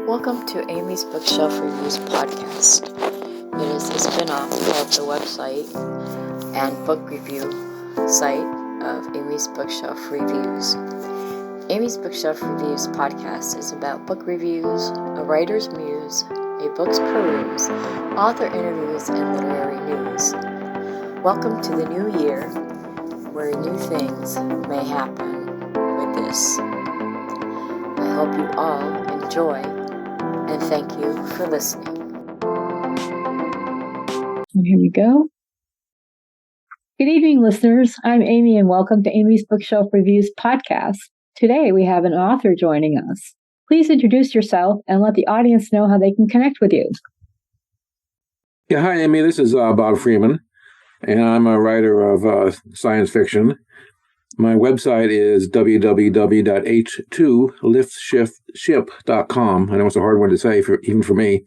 Welcome to Amy's Bookshelf Reviews podcast. It is a spin-off of the website and book review site of Amy's Bookshelf Reviews. Amy's Bookshelf Reviews podcast is about book reviews, a writer's muse, a book's peruse, author interviews, and literary news. Welcome to the new year, where new things may happen with this. I hope you all enjoy, and thank you for listening. Here we go. Good evening, listeners. I'm Amy, and welcome to Amy's Bookshelf Reviews podcast. Today, we have an author joining us. Please introduce yourself and let the audience know how they can connect with you. Yeah, hi, Amy. This is Bob Freeman, and I'm a writer of science fiction. My website is www.h2liftship.com. I know it's a hard one to say, even for me.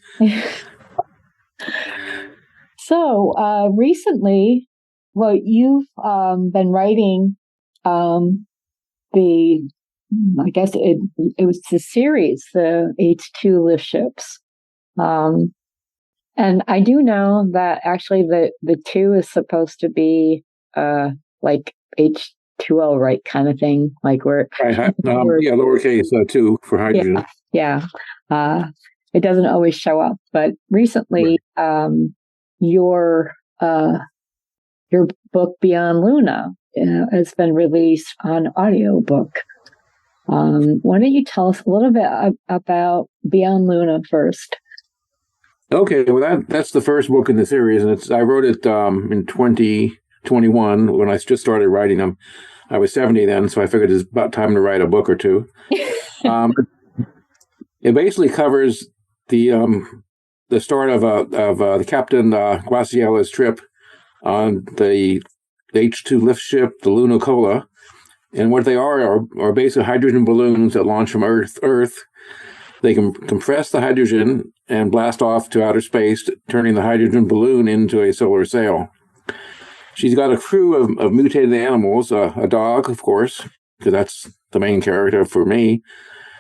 So, recently, you've been writing I guess it was the series, the H2 lift ships. And I do know that actually the 2 is supposed to be like H2O, right, kind of thing, like where lowercase 2 for hydrogen. Yeah. It doesn't always show up, but recently, your book Beyond Luna has been released on Audiobook. Why don't you tell us a little bit about Beyond Luna first? Okay, well that's the first book in the series, and I wrote it in 2021 when I just started writing them. I was 70 then, so I figured it's about time to write a book or two. It basically covers the start of the Captain Guaciela's trip on the H2 lift ship, the Luna Cola. And what they are basically hydrogen balloons that launch from Earth. They can compress the hydrogen and blast off to outer space, turning the hydrogen balloon into a solar sail. She's got a crew of mutated animals, a dog, of course, because that's the main character for me,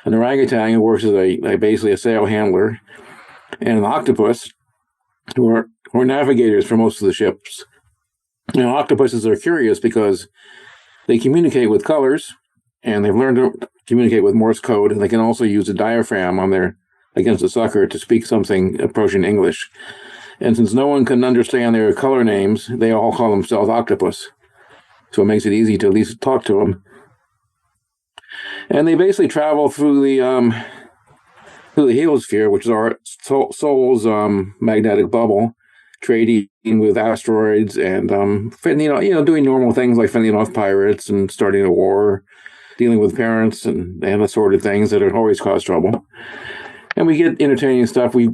an orangutan who works as basically a sail handler, and an octopus who are navigators for most of the ships. Octopuses are curious because they communicate with colors, and they've learned to communicate with Morse code, and they can also use a diaphragm against a sucker to speak something approaching English. And since no one can understand their color names, they all call themselves octopus. So it makes it easy to at least talk to them. And they basically travel through the heliosphere, which is our soul's magnetic bubble, trading with asteroids and doing normal things like fending off pirates and starting a war, dealing with parents and assorted things that always cause trouble. And we get entertaining stuff. We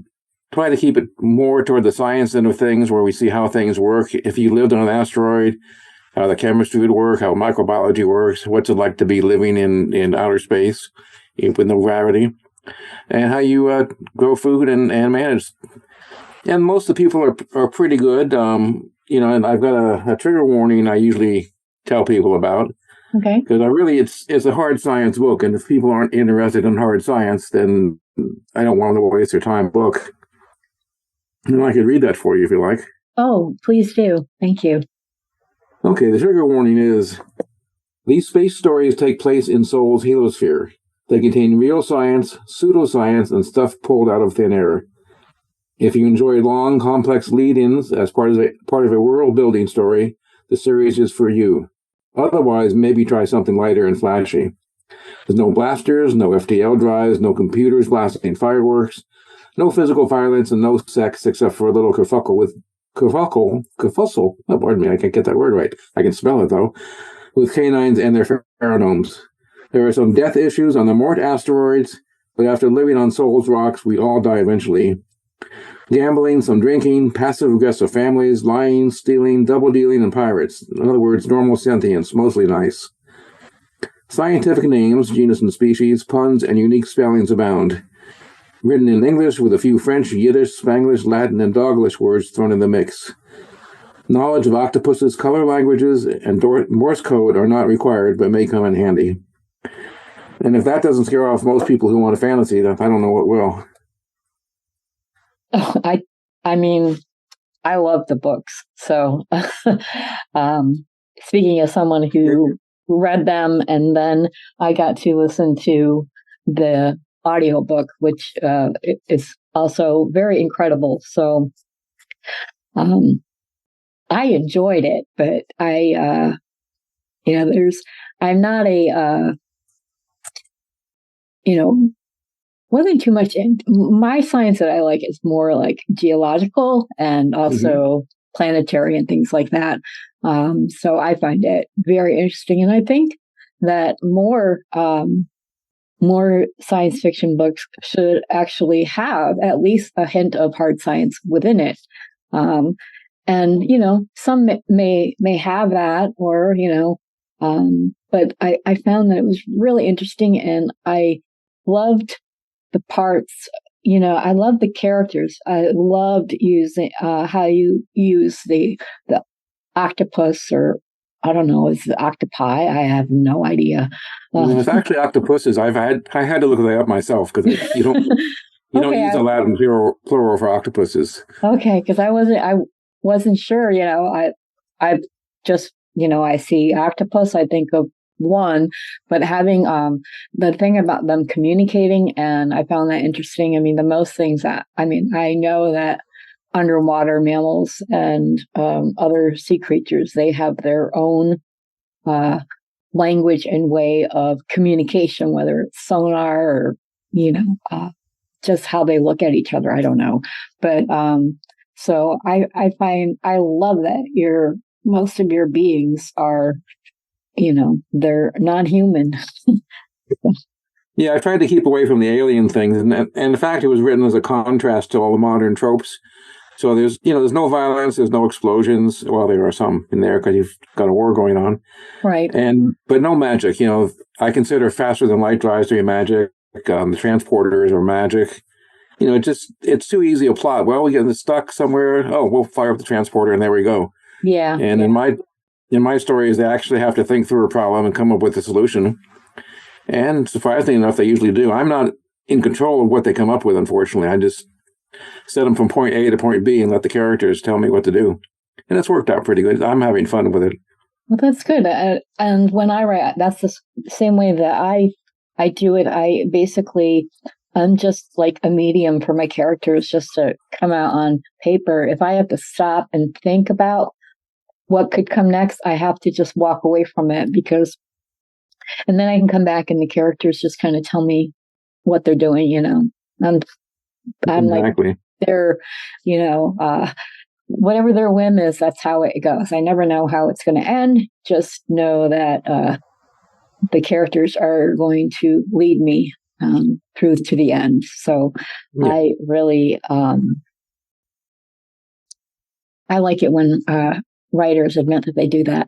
try to keep it more toward the science end of things, where we see how things work. If you lived on an asteroid, how the chemistry would work, how microbiology works, what's it like to be living in outer space with no gravity, and how you grow food and manage. And most of the people are pretty good, and I've got a trigger warning I usually tell people about. Okay. Because it's a hard science book, and if people aren't interested in hard science, then I don't want them to waste their time book. And I could read that for you if you like. Oh, please do. Thank you. Okay, the trigger warning is, these space stories take place in Soul's heliosphere. They contain real science, pseudoscience, and stuff pulled out of thin air. If you enjoy long, complex lead-ins as part of a world-building story, the series is for you. Otherwise, maybe try something lighter and flashy. There's no blasters, no FTL drives, no computers blasting fireworks, no physical violence, and no sex except for a little kerfuffle. Oh, pardon me, I can't get that word right. I can spell it, though. With canines and their pheromones. There are some death issues on the Mort asteroids, but after living on Soul's rocks, we all die eventually. Gambling, some drinking, passive-aggressive families, lying, stealing, double-dealing, and pirates. In other words, normal sentience, mostly nice. Scientific names, genus and species, puns, and unique spellings abound. Written in English with a few French, Yiddish, Spanglish, Latin, and Doglish words thrown in the mix. Knowledge of octopuses, color languages, and Morse code are not required, but may come in handy. And if that doesn't scare off most people who want a fantasy, I don't know what will. I mean, I love the books. So, speaking as someone who read them, and then I got to listen to the audiobook, which is also very incredible. So, I enjoyed it, but I'm not a, wasn't too much in my science that I like is more like geological and also planetary and things like that. So I find it very interesting. And I think that more science fiction books should actually have at least a hint of hard science within it. And, some may have that or, but I found that it was really interesting, and I loved the parts, I loved the characters. I loved using how you use the octopus, or I don't know, is it octopi? I have no idea. It's actually octopuses. I had to look that up myself because you don't use the Latin plural for octopuses. Okay, because I wasn't sure. I just I see octopus, I think of one, but having the thing about them communicating, and I found that interesting. I mean, the most things that I know that underwater mammals and other sea creatures, they have their own language and way of communication, whether it's sonar or just how they look at each other. I don't know, but so I love that most of your beings are, they're non-human. Yeah, I tried to keep away from the alien things, and in fact, it was written as a contrast to all the modern tropes. So there's no violence, there's no explosions. Well, there are some in there because you've got a war going on, right? But no magic. I consider faster than light drives to be magic. The transporters are magic. It's too easy a plot. Well, we get stuck somewhere. Oh, we'll fire up the transporter, and there we go. Yeah. And in my stories, they actually have to think through a problem and come up with a solution. And surprisingly enough, they usually do. I'm not in control of what they come up with, unfortunately. I just set them from point A to point B and let the characters tell me what to do. And it's worked out pretty good. I'm having fun with it. Well, that's good. And when I write, that's the same way that I do it. I'm just like a medium for my characters just to come out on paper. If I have to stop and think about what could come next, I have to just walk away from it and then I can come back and the characters just kind of tell me what they're doing, I'm exactly. Like, they're, whatever their whim is, that's how it goes. I never know how it's going to end. Just know that the characters are going to lead me through to the end. So yeah. I really, I like it when writers admit that they do that.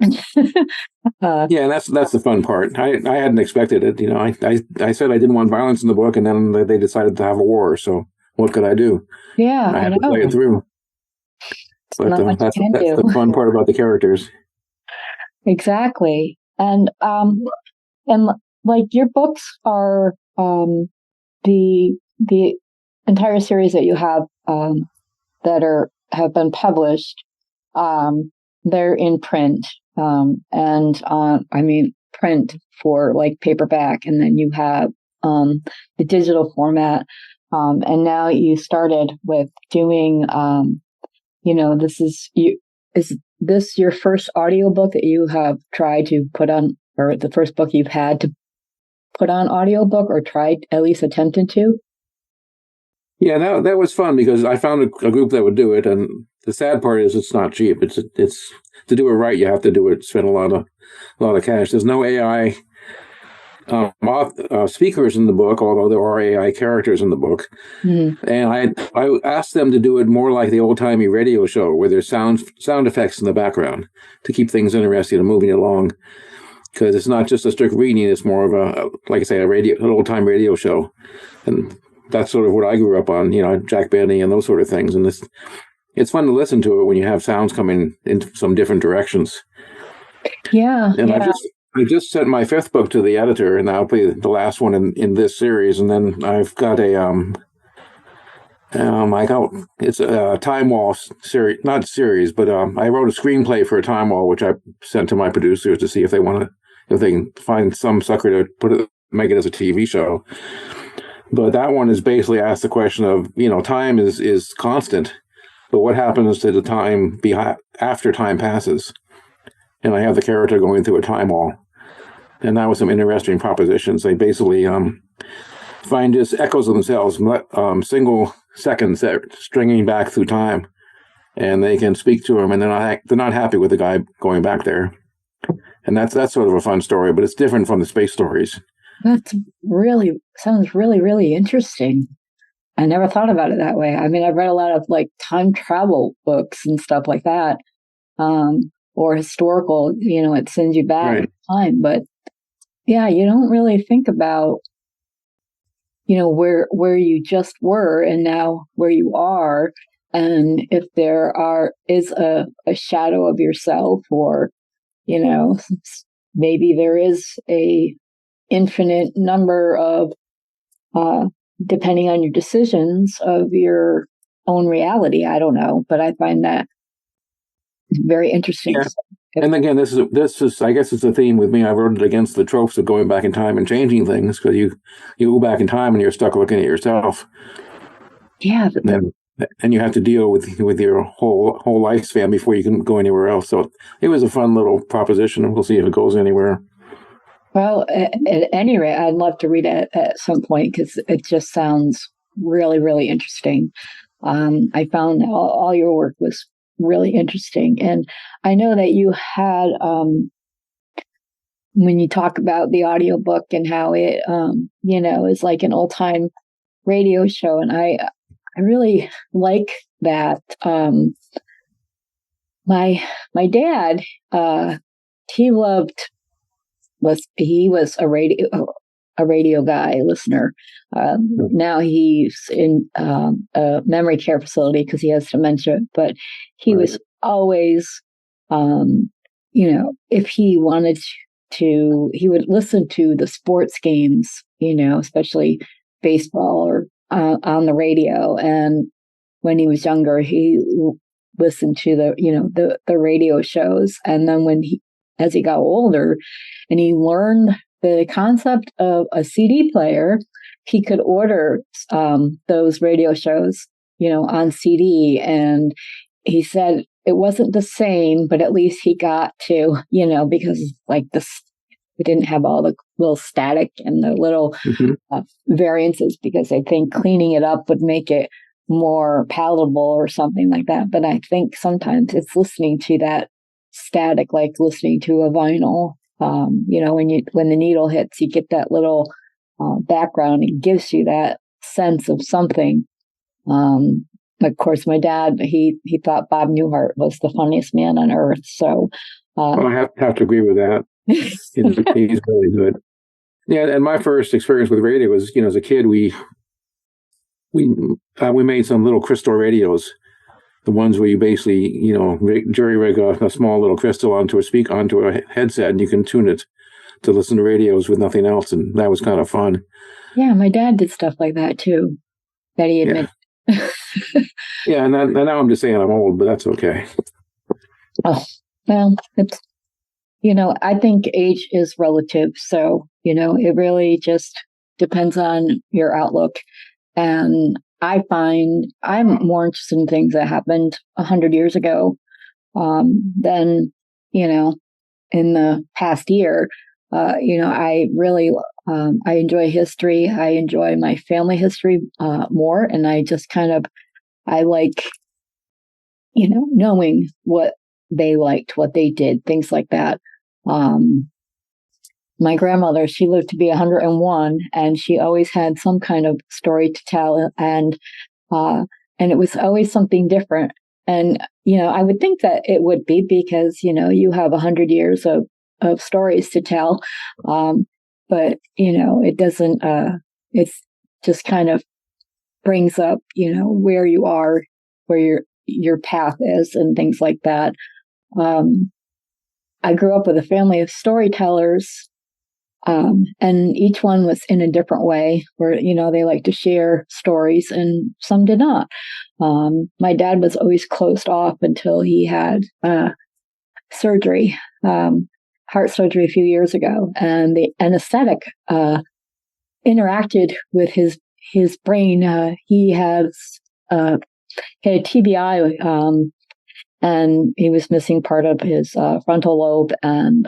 Yeah, and that's the fun part. I hadn't expected it. I said I didn't want violence in the book, and then they decided to have a war. So what could I do? Yeah, I had to play it through. But that's the fun part about the characters. Exactly, and like your books are the entire series that you have that have been published. They're in print, and print for like paperback, and then you have the digital format, and now you started with doing, is this your first audiobook that you have tried to put on, or the first book you've had to put on audiobook, or tried, at least attempted to? Yeah, that was fun because I found a group that would do it, and the sad part is it's not cheap. It's to do it right. You have to do it. Spend a lot of cash. There's no AI speakers in the book, although there are AI characters in the book. Mm-hmm. And I asked them to do it more like the old timey radio show, where there's sound effects in the background to keep things interesting and moving along. Because it's not just a strict reading; it's more of an old time radio show, and that's sort of what I grew up on, Jack Benny and those sort of things. And it's fun to listen to it when you have sounds coming in some different directions. Yeah. And yeah. I just sent my 5th book to the editor, and that'll be the last one in this series. And then I've got I got it's a Time Wall series, not series, but I wrote a screenplay for a Time Wall, which I sent to my producers to see if if they can find some sucker to make it as a TV show. But that one is basically asked the question of, time is constant, but what happens to the time after time passes? And I have the character going through a time wall, and that was some interesting propositions. They basically find just echoes of themselves, single seconds that stringing back through time, and they can speak to him, and they're not happy with the guy going back there. And that's sort of a fun story, but it's different from the space stories. That's sounds really, really interesting. I never thought about it that way. I mean, I've read a lot of like time travel books and stuff like that, or historical. It sends you back in time, but yeah, you don't really think about where you just were and now where you are, and if is a shadow of yourself, or maybe there is a infinite number of depending on your decisions of your own reality. I don't know, but I find that very interesting. Yeah. And again, this is I guess it's a theme with me. I wrote it against the tropes of going back in time and changing things, because you go back in time and you're stuck looking at yourself. Yeah, and you have to deal with your whole lifespan before you can go anywhere else. So it was a fun little proposition, and we'll see if it goes anywhere. Well, at any rate, I'd love to read it at some point, because it just sounds really, really interesting. I found all your work was really interesting. And I know that you had, when you talk about the audiobook and how it, is like an old time radio show. And I really like that. My dad, he was a radio guy, listener. Now he's in a memory care facility because he has dementia, but he was always, if he wanted to, he would listen to the sports games, especially baseball, or on the radio. And when he was younger, he listened to the radio shows. And then as he got older and he learned the concept of a CD player, he could order those radio shows, on CD. And he said it wasn't the same, but at least he got to, because like we didn't have all the little static and the little variances, because I think cleaning it up would make it more palatable or something like that. But I think sometimes it's listening to that static, like listening to a vinyl. When the needle hits, you get that little background. It gives you that sense of something. Of course, my dad, he thought Bob Newhart was the funniest man on earth. So I have to agree with that. He's really good. Yeah, and my first experience with radio was, as a kid, we made some little crystal radios. The ones where you basically, jury rig a small little crystal onto a headset, and you can tune it to listen to radios with nothing else, and that was kind of fun. Yeah, my dad did stuff like that too. That he admitted. Yeah, and now I'm just saying I'm old, but that's okay. Oh, well, it's I think age is relative, so it really just depends on your outlook. And I find I'm more interested in things that happened 100 years ago than, in the past year. I really, I enjoy history. I enjoy my family history more. And I just I like, knowing what they liked, what they did, things like that. My grandmother, she lived to be 101, and she always had some kind of story to tell, and it was always something different. And I would think that it would be, because you have 100 years of stories to tell, but it doesn't. It's just kind of brings up where you are, where your path is, and things like that. I grew up with a family of storytellers. And each one was in a different way where, they like to share stories and some did not. My dad was always closed off until he had surgery, heart surgery a few years ago. And the anesthetic interacted with his brain. He has had a TBI, and he was missing part of his frontal lobe and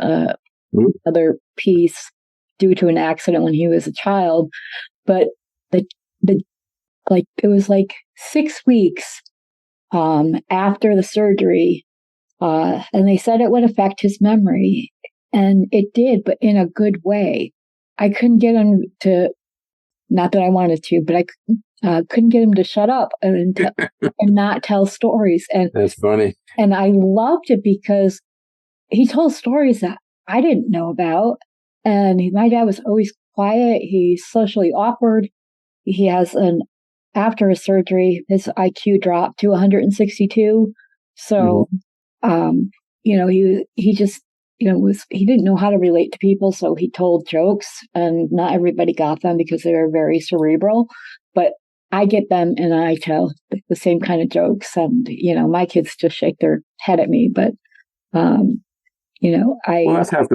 other piece due to an accident when he was a child. But the it was like 6 weeks after the surgery, and they said it would affect his memory, and it did, but in a good way. I couldn't get him to, not that I wanted to, but I couldn't get him to shut up and not tell stories. And that's funny. And I loved it because he told stories that I didn't know about. And my dad was always quiet. He's socially awkward. He has after his surgery, his IQ dropped to 162. So, he just, he didn't know how to relate to people. So he told jokes, and not everybody got them because they were very cerebral, but I get them and I tell the same kind of jokes. And, my kids just shake their head at me, but, well, that's half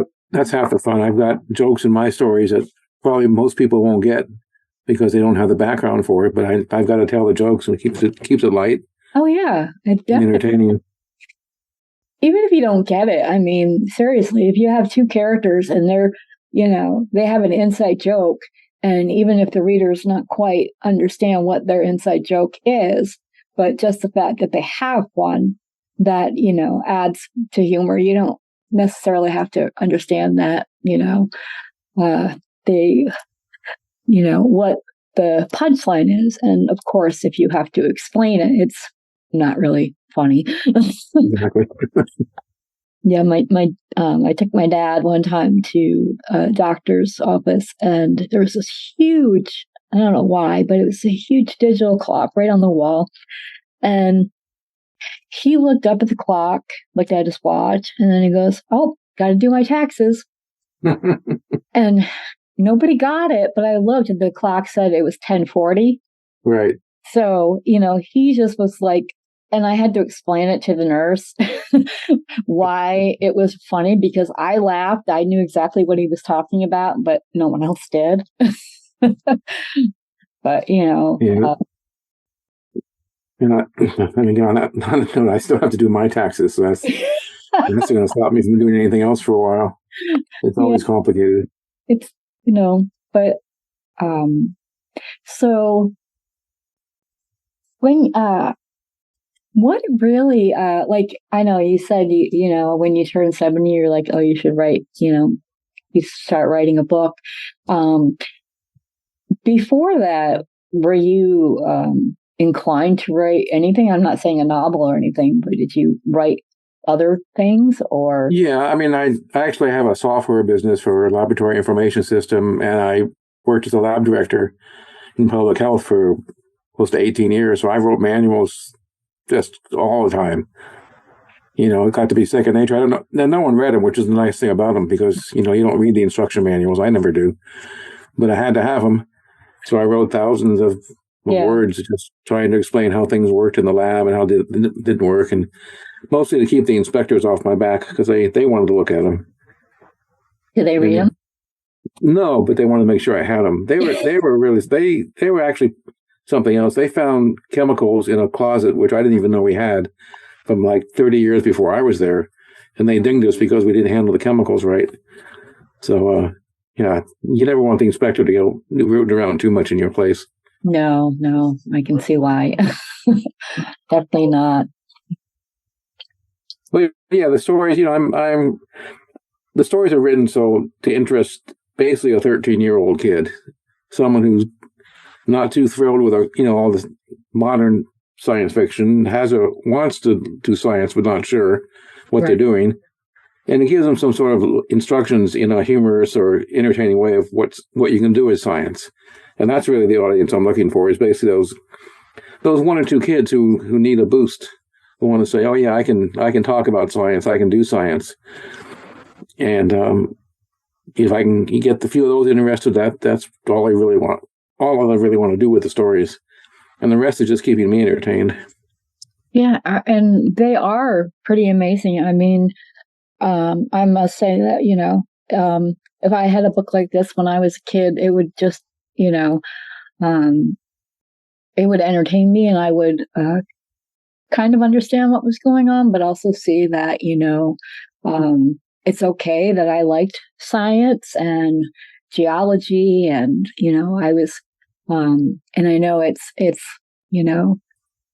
the fun. I've got jokes in my stories that probably most people won't get because they don't have the background for it, but I've got to tell the jokes, and it keeps it light. Oh yeah. And entertaining. Even if you don't get it, I mean, seriously, if you have two characters and they're, they have an inside joke, and even if the readers not quite understand what their inside joke is, but just the fact that they have one that, adds to humor, you don't necessarily have to understand that, what the punchline is. And of course, if you have to explain it, it's not really funny. Exactly. Yeah, I took my dad one time to a doctor's office, and there was this huge, I don't know why, but it was a huge digital clock right on the wall. And he looked up at the clock, looked at his watch, and then he goes, "Oh, got to do my taxes." And nobody got it, but I looked and the clock said it was 10:40. Right. So, he just was like, and I had to explain it to the nurse why it was funny, because I laughed. I knew exactly what he was talking about, but no one else did. But, yeah. On that note, I still have to do my taxes, so that's going to stop me from doing anything else for a while. It's always complicated. It's, but, so when, what really, I know you said, when you turn 70, you're like, oh, you should write, you start writing a book. Before that, were you inclined to write anything? I'm not saying a novel or anything, but did you write other things or? Yeah, I mean, I actually have a software business for a laboratory information system, and I worked as a lab director in public health for close to 18 years. So I wrote manuals just all the time. It got to be second nature. I don't know. No one read them, which is the nice thing about them, because, you don't read the instruction manuals. I never do. But I had to have them. So I wrote thousands of words just trying to explain how things worked in the lab and how it didn't work. And mostly to keep the inspectors off my back, because they wanted to look at them. Did they read them? No, but they wanted to make sure I had them. They were actually something else. They found chemicals in a closet, which I didn't even know we had, from like 30 years before I was there. And they dinged us because we didn't handle the chemicals right. So, you never want the inspector to go rooting around too much in your place. No, I can see why. Definitely not. Well, yeah, the stories, the stories are written so to interest basically a 13-year-old kid, someone who's not too thrilled with all this modern science fiction, wants to do science but not sure what they're doing, and it gives them some sort of instructions in a humorous or entertaining way of what you can do with science. And that's really the audience I'm looking for, is basically those one or two kids who need a boost, who want to say, "Oh yeah, I can talk about science, I can do science," and if I can get the few of those interested, that's all I really want. All I really want to do with the stories, and the rest is just keeping me entertained. Yeah, and they are pretty amazing. I mean, I must say that, if I had a book like this when I was a kid, it would just, it would entertain me, and I would kind of understand what was going on, but also see that, it's okay that I liked science and geology, and, I was, and I know it's,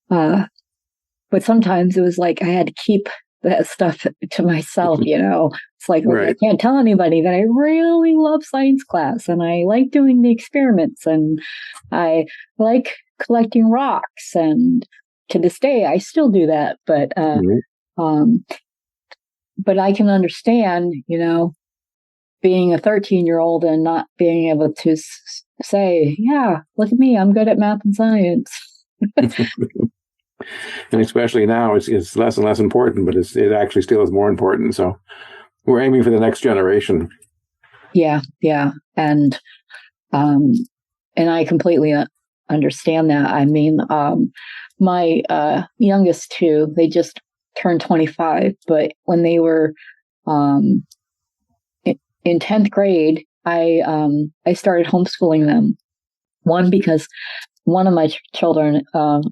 but sometimes it was like I had to keep that stuff to myself, It's like, okay, I can't tell anybody that I really love science class, and I like doing the experiments, and I like collecting rocks, and to this day I still do that. But but I can understand, being a 13-year-old and not being able to say, yeah, look at me, I'm good at math and science. And especially now, it's less and less important, but it actually still is more important. So we're aiming for the next generation. Yeah, and I completely understand that. I mean, my youngest two, they just turned 25, but when they were in 10th grade, I started homeschooling them. One, because one of my children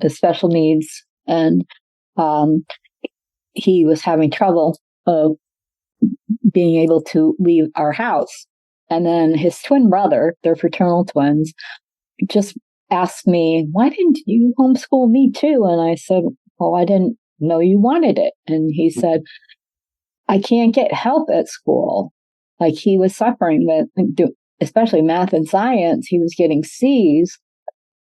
is special needs, and he was having trouble being able to leave our house. And then his twin brother, they're fraternal twins, just asked me, why didn't you homeschool me too? And I said, well, I didn't know you wanted it. And he said, I can't get help at school. Like, he was suffering with, especially math and science, he was getting C's.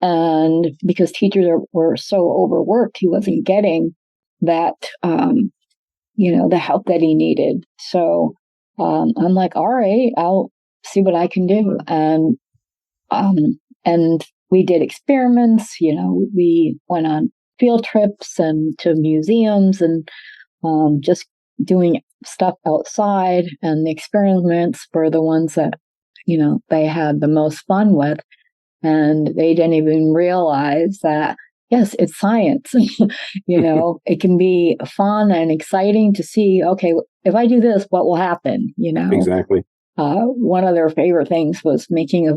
And because teachers were so overworked, he wasn't getting that, the help that he needed. So I'm like, all right, I'll see what I can do. And we did experiments. We went on field trips and to museums, and just doing stuff outside. And the experiments were the ones that, they had the most fun with. And they didn't even realize that, yes, it's science. It can be fun and exciting to see, okay, if I do this, what will happen? Exactly. One of their favorite things was making a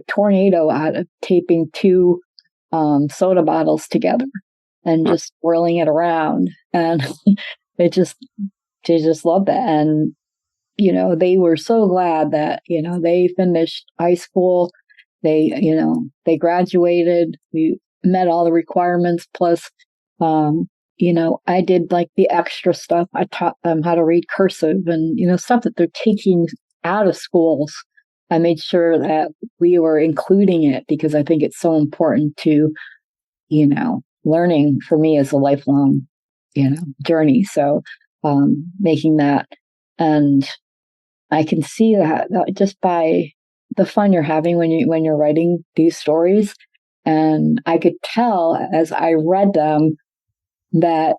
tornado out of taping two soda bottles together and just whirling it around. And they just loved that. And, they were so glad that, they finished high school. They graduated. We met all the requirements. Plus, I did like the extra stuff. I taught them how to read cursive and, stuff that they're taking out of schools. I made sure that we were including it because I think it's so important to, learning for me is a lifelong, journey. So, making that, and I can see that just by the fun you're having when you're writing these stories. And I could tell as I read them that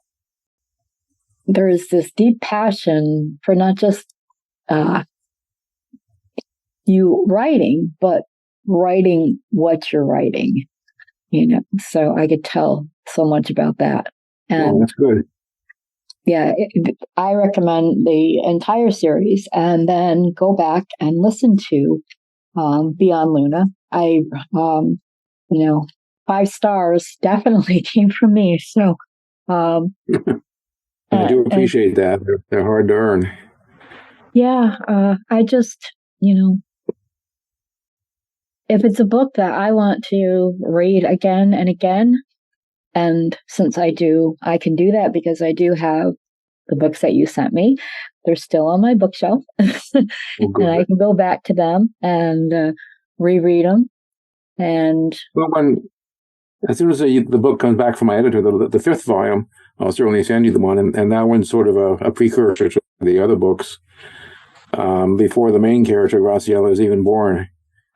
there is this deep passion for not just you writing, but writing what you're writing, So I could tell so much about that. And that's good. Yeah, I recommend the entire series, and then go back and listen to Beyond Luna. 5 stars definitely came from me. So I do appreciate that. They're hard to earn. Yeah, I just, if it's a book that I want to read again and again, and since I can do that because I do have the books that you sent me. They're still on my bookshelf. And I can go back to them and reread them. And as soon as the book comes back from my editor, the 5th volume, I'll certainly send you the one. And that one's sort of a precursor to the other books before the main character, Graciela, is even born.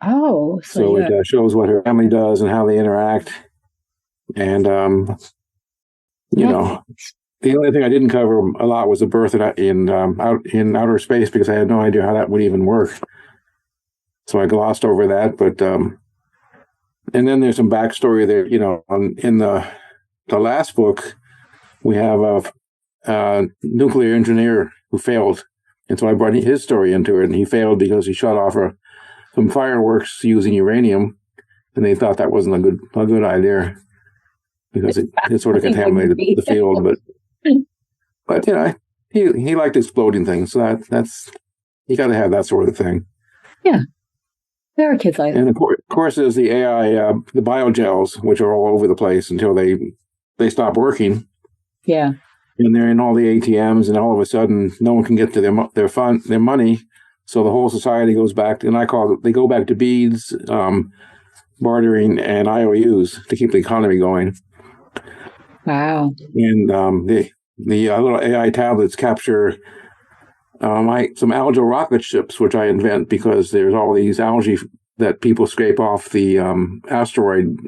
Oh, so it shows what her family does and how they interact. And, The only thing I didn't cover a lot was the birth out in outer space, because I had no idea how that would even work. So I glossed over that. But and then there's some backstory there. In the last book, we have a nuclear engineer who failed, and so I brought his story into it. And he failed because he shut off some fireworks using uranium, and they thought that wasn't a good idea because it sort of contaminated the field. But he liked exploding things, so that's you got to have that sort of thing. Yeah, there are kids like that. And of course, there's the AI, the biogels, which are all over the place until they stop working. Yeah, and they're in all the ATMs, and all of a sudden, no one can get to their money. So the whole society goes back, and they go back to beads, bartering, and IOUs to keep the economy going. Wow. And the little AI tablets capture some algal rocket ships, which I invent because there's all these algae that people scrape off the asteroid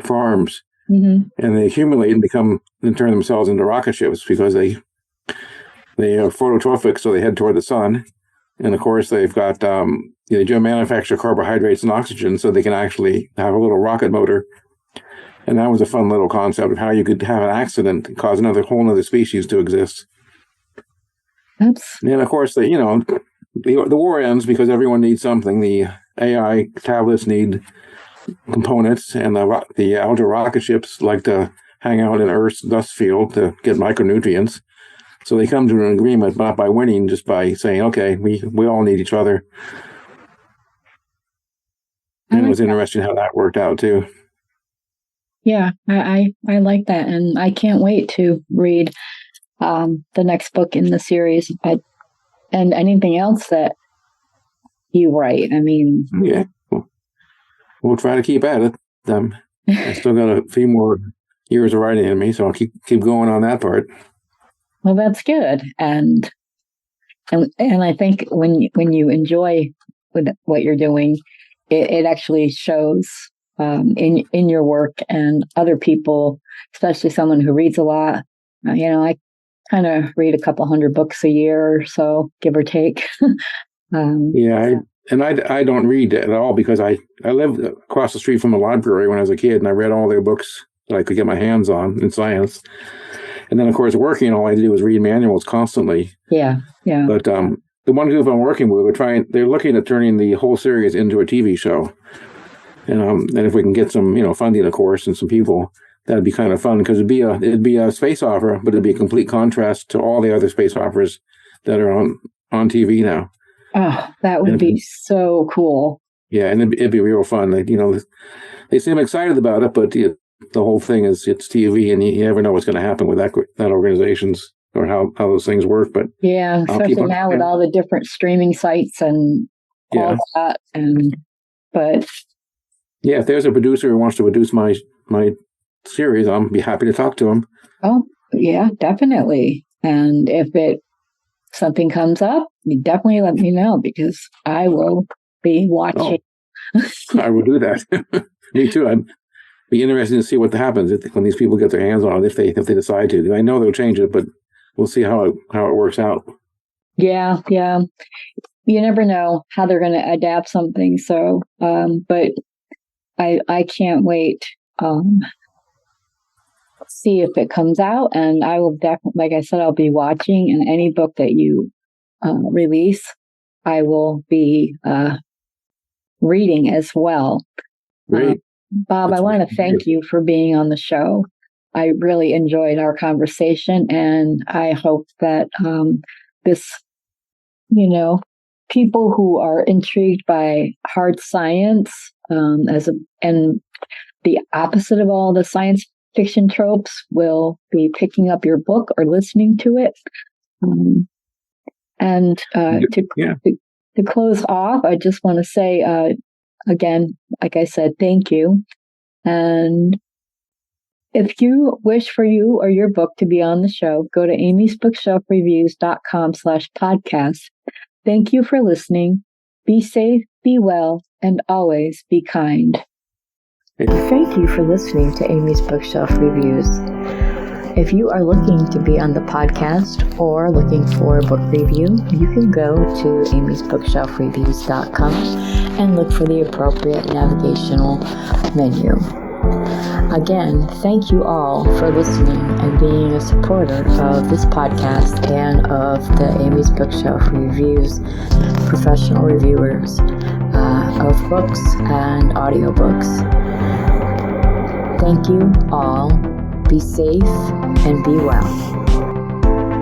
farms, and they accumulate and turn themselves into rocket ships because they are phototrophic, so they head toward the sun. And of course, they've got they manufacture carbohydrates and oxygen, so they can actually have a little rocket motor. And that was a fun little concept of how you could have an accident and cause whole other species to exist. And of course, the war ends because everyone needs something. The AI tablets need components, and the algal rocket ships like to hang out in Earth's dust field to get micronutrients. So they come to an agreement, not by winning, just by saying, okay, we all need each other. And it was interesting how that worked out, too. Yeah, I like that, and I can't wait to read the next book in the series, and anything else that you write. I mean, yeah, we'll try to keep at it. I still got a few more years of writing in me, so I'll keep going on that part. Well, that's good, and I think when you enjoy what you're doing, it actually shows. In your work, and other people, especially someone who reads a lot. I kind of read a couple hundred books a year or so, give or take. I don't read at all because I lived across the street from a library when I was a kid, and I read all their books that I could get my hands on in science. And then, of course, working, all I did was read manuals constantly. Yeah. But the one group I'm working with, they're looking at turning the whole series into a TV show. And if we can get some, funding, of course, and some people, that'd be kind of fun because it'd be a space opera, but it'd be a complete contrast to all the other space operas that are on TV now. Oh, that would be so cool. Yeah, and it'd be real fun. They seem excited about it, but the whole thing is it's TV, and you never know what's going to happen with that organizations or how those things work. But yeah, especially now with all the different streaming sites and all that, but. Yeah, if there's a producer who wants to produce my series, I'll be happy to talk to him. Oh, yeah, definitely. And if something comes up, you definitely let me know because I will be watching. Oh, I will do that. Me too. I'd be interested to see what happens when these people get their hands on it, if they decide to. I know they'll change it, but we'll see how it works out. Yeah. You never know how they're going to adapt something. So, but I can't wait see if it comes out, and I will definitely, like I said, I'll be watching, and any book that you release, I will be reading as well. Great. Bob, I want to thank you for being on the show. I really enjoyed our conversation, and I hope that this, people who are intrigued by hard science and the opposite of all the science fiction tropes will be picking up your book or listening to it. To close off, I just want to say again, like I said, thank you. And if you wish for you or your book to be on the show, go to amysbookshelfreviews.com/podcast. Thank you for listening. Be safe, be well, and always be kind. Thank you for listening to Amy's Bookshelf Reviews. If you are looking to be on the podcast or looking for a book review, you can go to amysbookshelfreviews.com and look for the appropriate navigational menu. Again, thank you all for listening and being a supporter of this podcast and of the Amy's Bookshelf Reviews professional reviewers of books and audiobooks. Thank you all. Be safe and be well.